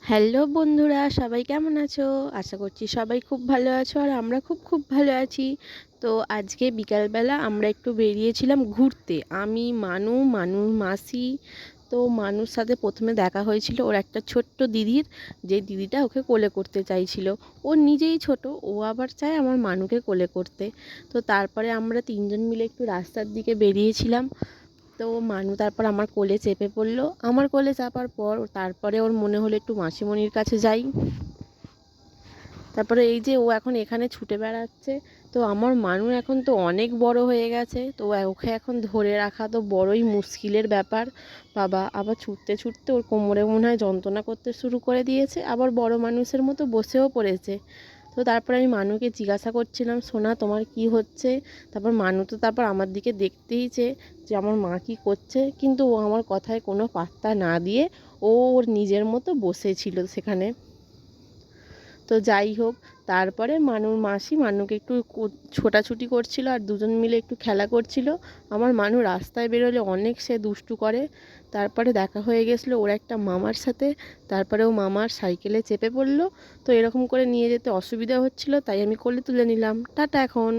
Hello বন্ধুরা, সবাই কেমন আছো? আশা করছি সবাই খুব ভালো আছো আর আমরা খুব ভালো আছি। তো আজকে বিকালবেলা আমরা একটু বেরিয়েছিলাম ঘুরতে। আমি, মানুর মাসি। তো মানুর সাথে প্রথমে দেখা হয়েছিল ওর একটা ছোট্ট দিদির, যে দিদিটা ওকে কোলে করতে চাইছিল। ও নিজেই ছোট, ও আবার চায় আমার মানুকে কোলে করতে। তো তারপরে আমরা তিনজন মিলে একটু রাস্তার দিকে বেরিয়েছিলাম। তো মানু তারপর আমার কোলে চেপে পড়লো। আমার কোলে চাপার পর তারপরে ওর মনে হলো একটু মাসিমণির কাছে যাই। তারপরে এই যে ও এখন এখানে ছুটে বেড়াচ্ছে। তো আমার মানু এখন তো অনেক বড় হয়ে গেছে, তো ওকে এখন ধরে রাখা তো বড়ই মুশকিলের ব্যাপার। বাবা, আবার ছুটতে ছুটতে ওর কোমরে মনে হয় যন্ত্রণা করতে শুরু করে দিয়েছে, আবার বড় মানুষের মতো বসেও পড়েছে। তো তারপরে আমি মানুকে জিজ্ঞাসা করছিলাম, সোনা তোমার কি হচ্ছে? তারপর মানু তো তারপর আমার দিকে দেখতেই যে আমার মা কী করছে, কিন্তু ও আমার কথায় কোনো পাত্তা না দিয়ে ও ওর নিজের মতো বসেছিল সেখানে। তো যাই হোক, তারপরে মানুর মাসি মানুকে একটু ছোটাছুটি করছিল আর দুজন মিলে একটু খেলা করছিল। আমার মানু রাস্তায় বেরোলে অনেক সে দুষ্টু করে। তারপরে দেখা হয়ে গেছিলো ওর একটা মামার সাথে। তারপরে ও মামার সাইকেলে চেপে পড়লো। তো এরকম করে নিয়ে যেতে অসুবিধা হচ্ছিলো, তাই আমি কোলে তুলে নিলাম। টাটা এখন।